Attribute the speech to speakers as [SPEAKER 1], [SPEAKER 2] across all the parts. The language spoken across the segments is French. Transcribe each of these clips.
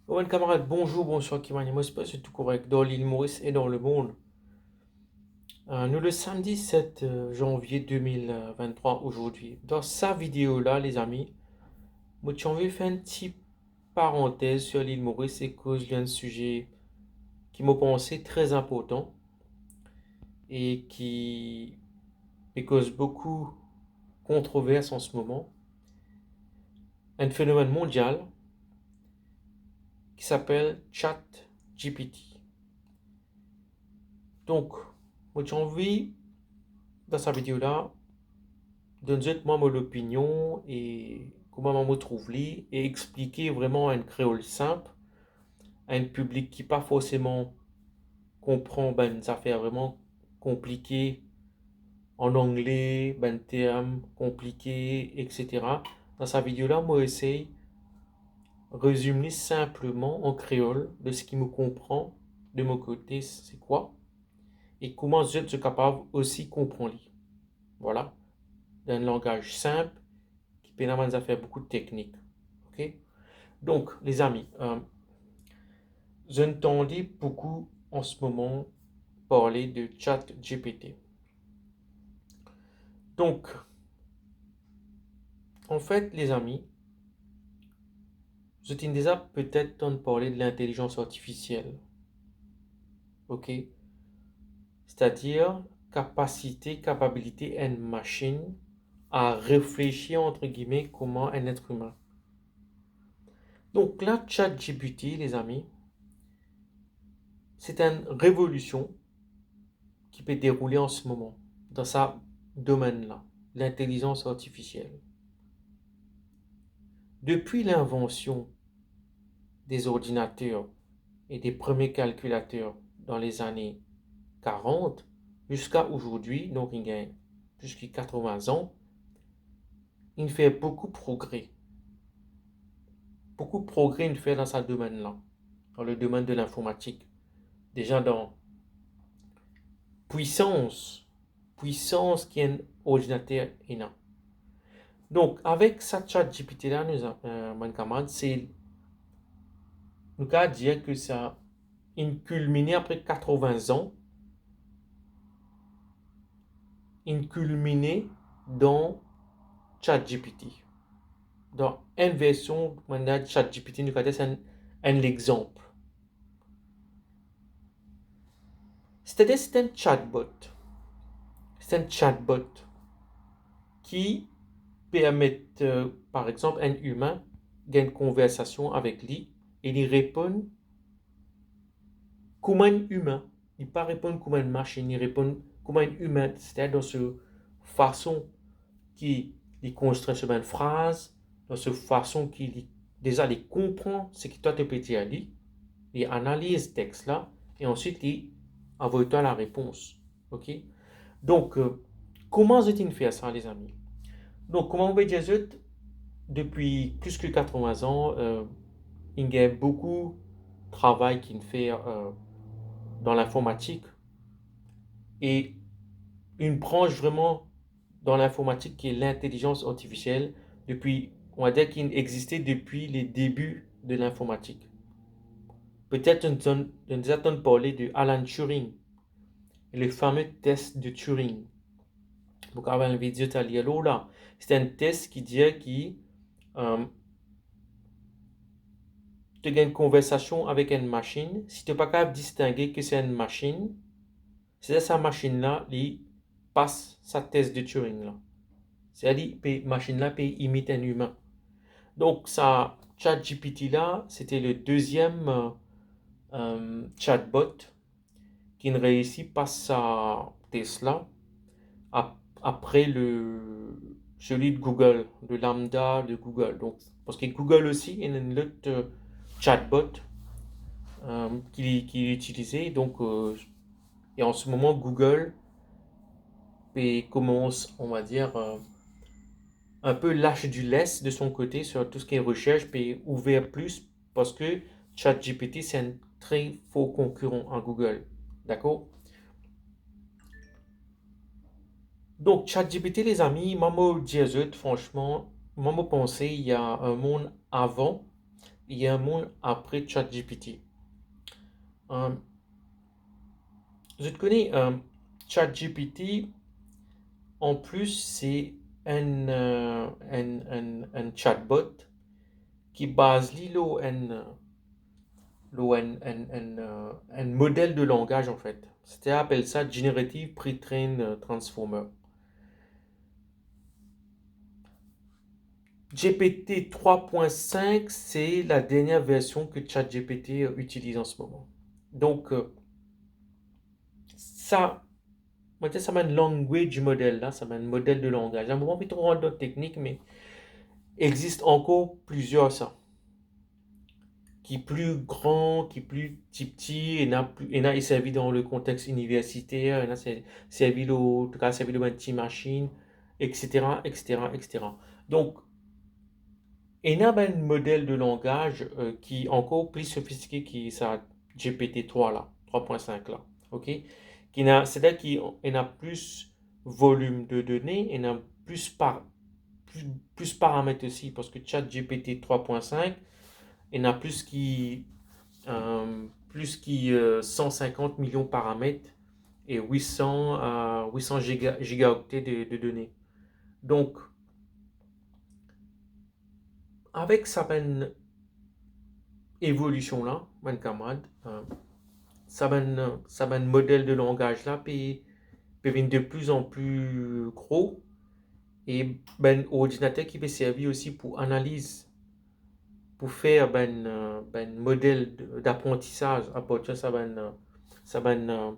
[SPEAKER 1] Bon, camarades, bonjour, bonsoir, qui m'anime, c'est tout correct dans l'île Maurice et dans le monde. Nous le samedi 7 janvier 2023 aujourd'hui. Dans sa vidéo-là, les amis, moi j'ai envie de faire une petite parenthèse sur l'île Maurice et cause d'un sujet qui m'a pensé très important et qui cause beaucoup de controverses en ce moment. Un phénomène mondial qui s'appelle ChatGPT. Donc, moi j'ai envie, dans sa vidéo-là, donne moi mon opinion et comment je me trouve et expliquer vraiment un créole simple à un public qui pas forcément comprend ben, des affaires vraiment compliquées en anglais, ben termes compliqués, etc. Dans sa vidéo là, moi essaye de résumer simplement en créole de ce qui me comprend de mon côté, c'est quoi et comment je suis capable aussi comprendre. Voilà, d'un langage simple qui permet de faire beaucoup de techniques. Ok? Donc, les amis, j'entendais beaucoup en ce moment parler de chat GPT. Donc, en fait, les amis, je t'ai déjà peut-être entendu parler de l'intelligence artificielle. Ok? C'est-à-dire capacité d'une machine à réfléchir, entre guillemets, comment un être humain. Donc là, chat GPT, les amis, c'est une révolution qui peut dérouler en ce moment dans ce domaine-là, l'intelligence artificielle. Depuis l'invention des ordinateurs et des premiers calculateurs dans les années 40 jusqu'à aujourd'hui, donc il y a jusqu'à 80 ans, il fait beaucoup de progrès il fait dans ce domaine-là, dans le domaine de l'informatique. Déjà dans puissance qui est un ordinateur énorme. Donc avec cette chat GPT là, mon camarade, c'est nous qu'à dire que ça a culminé après 80 ans, il culminé dans ChatGPT. Dans une version de ChatGPT, nous avons un exemple. C'est-à-dire c'est un chatbot. C'est un chatbot qui permet, par exemple, un humain d'une conversation avec lui et il répond comme un humain. Il ne pas répondre comme une machine, il répond comme un humain. C'est-à-dire dans cette façon qui il construit sur une phrase, dans cette façon qu'il déjà il comprend ce que toi tu peux dire à lui, il analyse le texte là, et ensuite il envoie toi la réponse. Ok? Donc, comment est-il fait ça, les amis? Donc, comment on peut dire ça? Depuis plus que 80 ans, il y a beaucoup de travail qu'il fait dans l'informatique et une branche vraiment dans l'informatique qui est l'intelligence artificielle depuis, on va dire qu'il existait depuis les débuts de l'informatique. Peut-être nous entendons parler de Alan Turing, le fameux test de Turing. Vous avez une vidéo là. C'est un test qui dit que euh, tu as une conversation avec une machine. Si tu n'es pas capable de distinguer que c'est une machine, c'est sa machine-là qui passe sa test de Turing là. C'est-à-dire que la machine-là peut imiter un humain. Donc, ça, ChatGPT là, c'était le deuxième chatbot qui ne réussit pas sa Tesla après celui de Google, le lambda de Google. Donc, parce que Google aussi, il y a un autre chatbot qu'il utilisait. Donc, et en ce moment, Google commence, on va dire, un peu lâche du lest de son côté sur tout ce qui est recherche, puis ouvert plus parce que ChatGPT, c'est un très faux concurrent à Google. D'accord? Donc, ChatGPT, les amis, moi, me dire franchement, moi, me penser, il y a un monde avant il y a un monde après ChatGPT. Euh, je te connais, ChatGPT, en plus, c'est un chatbot qui base l'îlot un modèle de langage en fait. C'était appelle ça Generative Pre-trained Transformer. GPT 3.5, c'est la dernière version que ChatGPT utilise en ce moment. Donc, ça, moi, ça m'a un language model là, ça m'a un modèle de langage. J'ai pas envie de rentrer dans la technique, mais il existe encore plusieurs ça. Qui est plus grand, qui est plus petit, et n'a servi dans le contexte universitaire, et n'a servi en tout cas servi de petite machine, etc., etc., etc. Donc, il y a un modèle de langage qui est encore plus sophistiqué que ça GPT-3 là, 3.5 là, ok? C'est-à-dire qu'il a plus volume de données, il a plus, plus paramètres aussi, parce que ChatGPT 3.5, il a plus qui 150 millions de paramètres et 800 gigaoctets de données. Donc, avec sa ben évolution là, ben camarade, sa ben modèle de langage là, peut venir de plus en plus gros et ben ordinateur qui peut servir aussi pour analyse, pour faire ben modèle d'apprentissage à partir de sa ben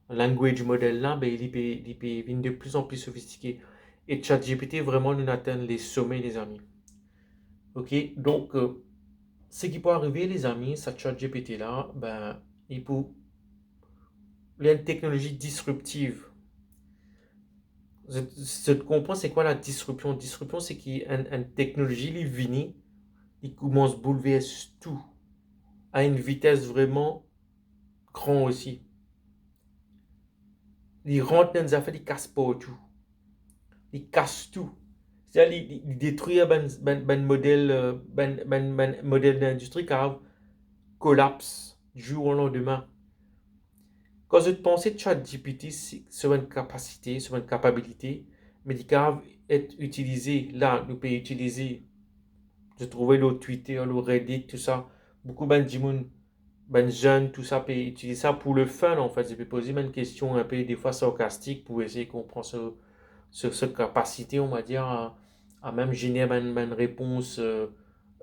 [SPEAKER 1] language model là, ben, il peut venir de plus en plus sophistiqué. Et ChatGPT vraiment nous atteint les sommets, les amis. Ok, donc ce qui peut arriver, les amis, cette ChatGPT là, ben, il y a une technologie disruptive. Je comprends c'est quoi la disruption. Disruption, c'est qu'une technologie, il vient, il commence à bouleverser tout à une vitesse vraiment grande aussi. Il rentre dans les affaires, il casse pas tout. Il casse tout. C'est-à-dire, il détruit un modèle d'industrie car collapse du jour au lendemain. Quand je pensais ChatGPT sur une capacité, sur une capacité, mais qui peut être utilisé, là, nous pouvons utiliser, je trouvais le Twitter, le Reddit, tout ça, beaucoup de gens, ben jeunes, tout ça, peut utiliser ça pour le fun, en fait. Je peux poser une question un peu, des fois, sarcastique pour essayer de comprendre cette capacité, on va dire, à même générer une réponse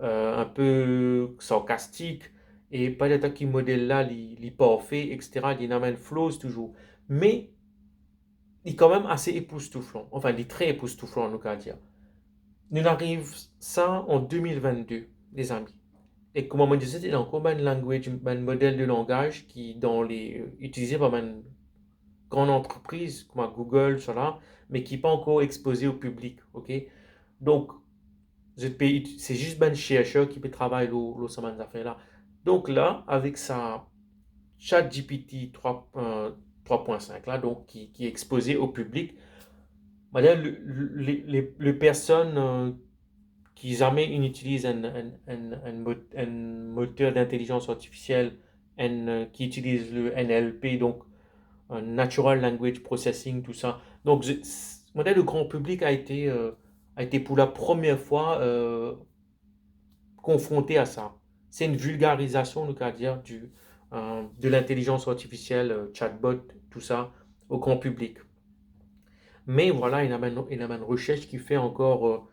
[SPEAKER 1] un peu sarcastique et pas d'attaque qui modèle là, les parfait, etc. Il y en a même flaws toujours. Mais il est quand même assez époustouflant. Enfin, il est très époustouflant, on va dire. Nous arrive ça en 2022, les amis. Et comme on disait, il y a encore un language, un modèle de langage qui dans utilisé par une grande entreprise comme Google, cela, mais qui n'est pas encore exposé au public. Ok? Donc, c'est juste un chercheur qui peut travailler sur ces affaires-là. Donc là, avec sa ChatGPT 3.5 là, donc qui est exposé au public, madame, les personnes qui jamais utilisent un moteur d'intelligence artificielle qui utilise le NLP, donc un Natural Language Processing, tout ça. Donc, modèle le grand public a été pour la première fois confronté à ça. C'est une vulgarisation, on va dire, de l'intelligence artificielle, chatbot, tout ça, au grand public. Mais voilà, il y a une recherche qui fait encore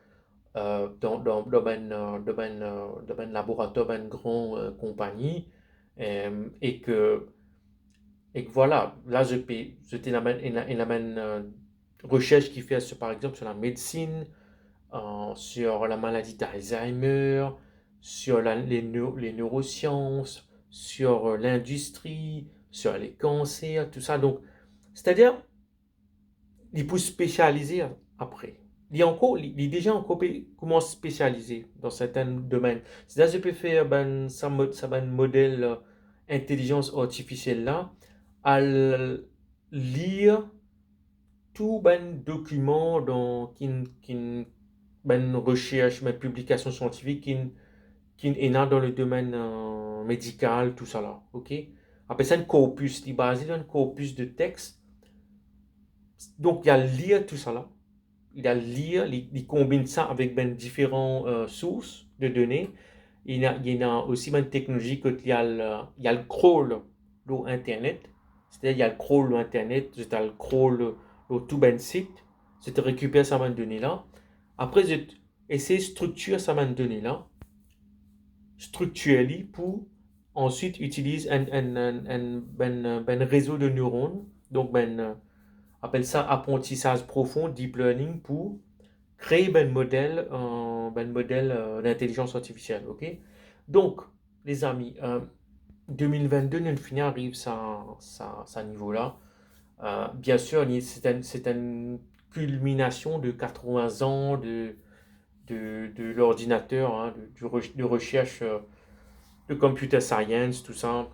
[SPEAKER 1] dans un laboratoire, dans une grande compagnie, et que voilà, là, j'étais dans une recherche qui fait, par exemple, sur la médecine, sur la maladie d'Alzheimer, sur les neurosciences, sur l'industrie, sur les cancers, tout ça. Donc, c'est-à-dire, il peut spécialiser après. Il est déjà encore comment spécialiser dans certains domaines. C'est-à-dire, je peux faire ben modèle intelligence artificielle là, à lire tout ben document dans, qui, ben recherche, ben publication scientifique qui est là dans le domaine médical, tout ça là, ok? Après ça, un corpus, il est basé dans un corpus de texte. Donc, il y a lire tout ça là. Il y a lire, il combine ça avec ben, différentes sources de données. Il y a aussi une technologie que il y a le crawl de Internet. C'est-à-dire, il y a le crawl de Internet, il y a le crawl de tout ben site. C'est de récupérer ça ben données là. Après, je essayer de structurer ça ben données là. Structurer pour ensuite utiliser ben réseau de neurones. Donc, appelle ça apprentissage profond, deep learning, pour créer ben modèle d'intelligence artificielle. Ok? Donc, les amis, 2022, notre fini arrive à niveau-là. Bien sûr, c'est une culmination de 80 ans de l'ordinateur, hein, de recherche de computer science, tout ça,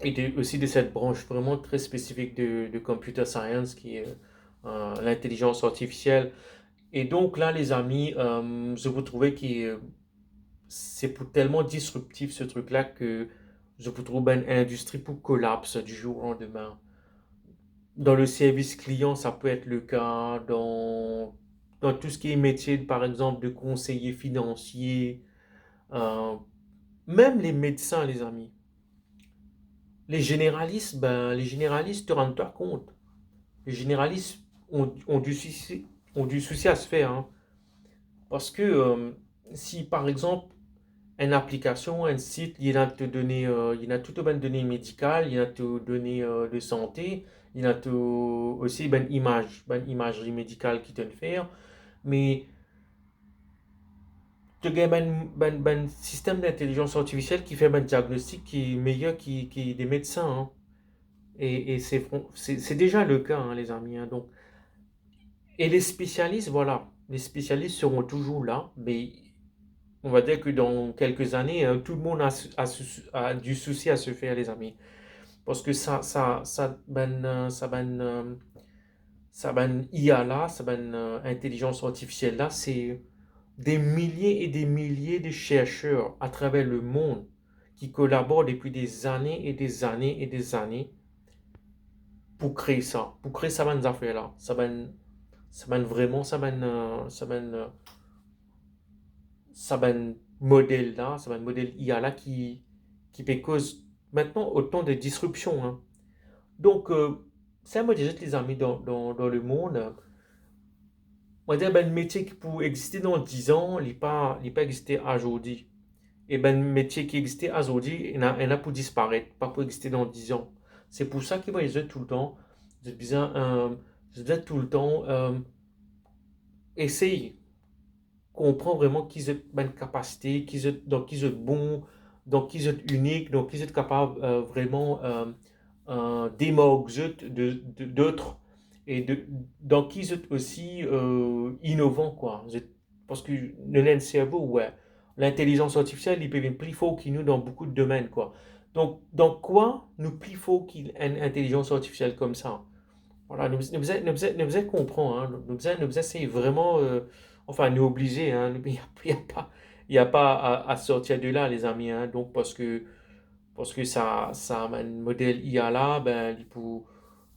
[SPEAKER 1] et aussi de cette branche vraiment très spécifique de computer science qui est l'intelligence artificielle. Et donc là, les amis, je vous trouvais que c'est tellement disruptif ce truc-là que je vous trouve une industrie pour collapse du jour au lendemain. Dans le service client, ça peut être le cas. Dans tout ce qui est métier, par exemple, de conseiller financier, euh, même les médecins, les amis. Les généralistes, te rendent pas compte. Les généralistes ont du souci à se faire, hein. Parce que si, par exemple, une application, un site, il a te donner, il a toutes les données médicales, il a te données de santé, il a aussi une imagerie médicale qui te le fait, mais tu as un système d'intelligence artificielle qui fait un diagnostic qui est meilleur qui des médecins, hein. Et c'est déjà le cas, hein, les amis, hein. Donc, et les spécialistes, voilà, les spécialistes seront toujours là, mais on va dire que dans quelques années, tout le monde a du souci à se faire, les amis. Parce que ça, IA là, ça, intelligence artificielle là, c'est des milliers et des milliers de chercheurs à travers le monde qui collaborent depuis des années et des années et des années pour créer ça, affaires là. Vraiment, ça, modèle là, ça, modèle IA là qui peut cause maintenant autant de disruptions, hein. Donc, ça me déjà les amis dans le monde. On va dire ben métier qui peut exister dans 10 ans, il pas existé aujourd'hui. Et ben métier qui existait aujourd'hui, il a pour disparaître, pas pour exister dans 10 ans. C'est pour ça qu'il va dire tout le temps, je disais tout le temps, essaye, comprends vraiment qu'ils ont une capacité, qu'ils ont bon, donc qu'ils ont unique, donc qu'ils sont capables vraiment d'émorger d'autres et donc qu'ils sont aussi innovants quoi. Parce que le cerveau, ouais, l'intelligence artificielle, il peut être plus fort que nous dans beaucoup de domaines quoi. Donc, dans quoi nous plus fort qu'une intelligence artificielle comme ça? Voilà, nous comprend, hein, c'est vraiment, enfin, nous obliger, hein, il y a pas à sortir de là, les amis, hein, donc parce que ça un modèle IA là, ben,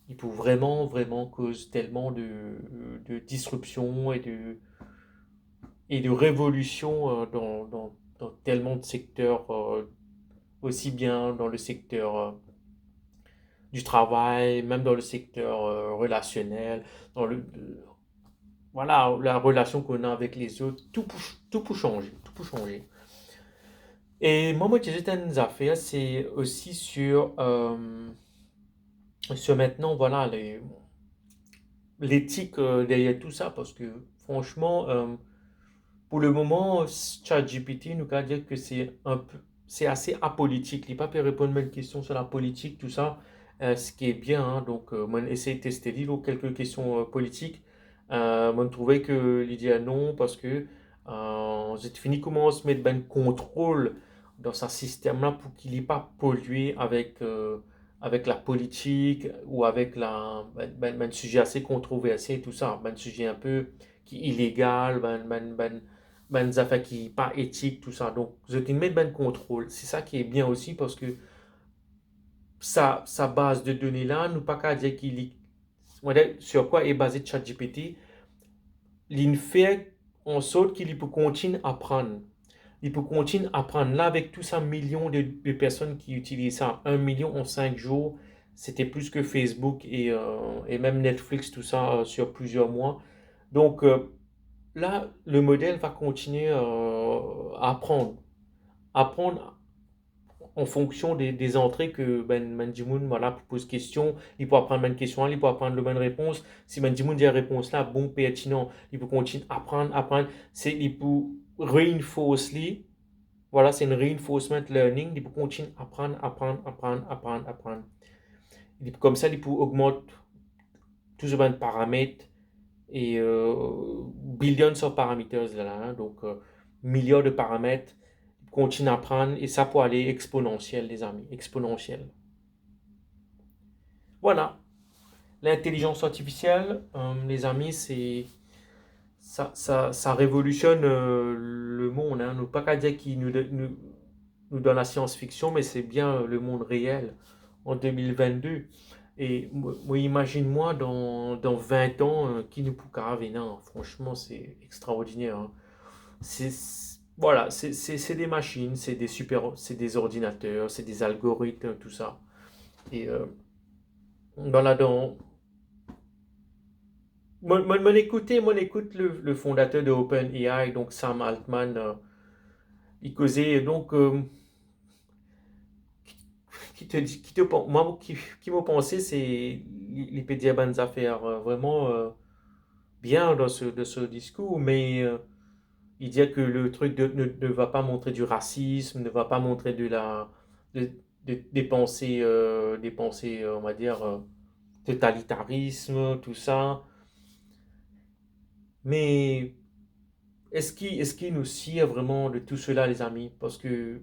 [SPEAKER 1] il peut vraiment, vraiment cause tellement de disruption et de révolution dans tellement de secteurs, aussi bien dans le secteur du travail, même dans le secteur relationnel, dans voilà, la relation qu'on a avec les autres, tout peut changer, tout peut changer. Et moi, j'ai certaines affaires, c'est aussi sur maintenant, voilà, l'éthique derrière tout ça, parce que franchement, pour le moment, ChatGPT nous a dit que c'est assez apolitique. Il n'a pas pu répondre à une question sur la politique, tout ça, ce qui est bien, hein. Donc, on essaie de tester quelques questions politiques. On trouvait que l'idée non, parce que j'ai fini comment se mettre ben contrôle dans ce système-là pour qu'il n'ait pas pollué avec la politique ou avec sujet assez controversé, tout ça, ben sujet un peu qui est illégal, ben, des affaires qui pas éthiques, tout ça. Donc, vous avez mettre ben contrôle. C'est ça qui est bien aussi parce que sa base de données là, nous pas qu'à dire qu'il est, sur quoi est basé ChatGPT, il fait en sorte qu'il peut continuer à apprendre. Il peut continuer à apprendre. Là, avec tous ces millions de personnes qui utilisent ça, 1 million en 5 jours, c'était plus que Facebook et même Netflix, tout ça, sur plusieurs mois. Donc, là, le modèle va continuer à apprendre. Apprendre en fonction des entrées que Ben Manjimoun voilà, pose question. Il peut apprendre une question, il peut apprendre la bonne réponse. Si Manjimoun dit la réponse là, bon, pertinent, il peut continuer à apprendre, apprendre. Il peut reinforcer. Voilà, c'est une reinforcement learning. Il peut continuer à apprendre, apprendre, apprendre, apprendre, apprendre. Comme ça, il peut augmenter tous les paramètres et billions of parameters là, hein, donc milliards de paramètres, continue à prendre et ça pour aller exponentiel les amis, exponentiel. Voilà, l'intelligence artificielle, les amis, c'est ça révolutionne le monde, hein. Nous pas qu'à dire qu'il nous donne la science-fiction, mais c'est bien le monde réel en 2022. Et moi, imagine-moi dans 20 ans qui nous pourra venir. Franchement, c'est extraordinaire, hein. C'est, voilà, c'est des machines, c'est des ordinateurs, c'est des algorithmes, tout ça. Et voilà, mon écoute le fondateur de OpenAI, donc Sam Altman, il causait donc moi qui m'a pensé c'est il peut dire bonnes affaires vraiment bien dans ce discours, mais il dit que le truc ne va pas montrer du racisme, ne va pas montrer de- des pensées, on va dire, totalitarisme, tout ça. Mais est-ce qu'il nous sert vraiment de tout cela, les amis? Parce que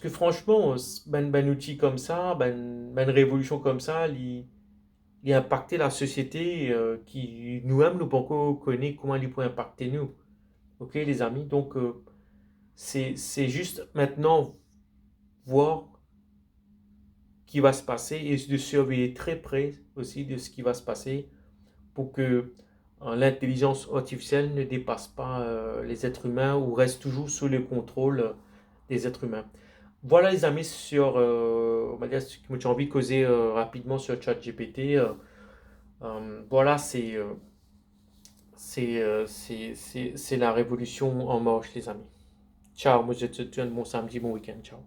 [SPEAKER 1] franchement, ben outil comme ça, ben révolution comme ça, il a impacté la société qui nous-mêmes, nous pas encore connaît comment il peut impacter nous. Ok, les amis? Donc, c'est juste maintenant voir qui va se passer et de surveiller très près aussi de ce qui va se passer pour que l'intelligence artificielle ne dépasse pas les êtres humains ou reste toujours sous le contrôle des êtres humains. Voilà les amis sur, on va dire, ce que j'ai envie de causer rapidement sur ChatGPT. Voilà, c'est la révolution en marche les amis. Ciao, moi je te souhaite un bon samedi, bon week-end, ciao.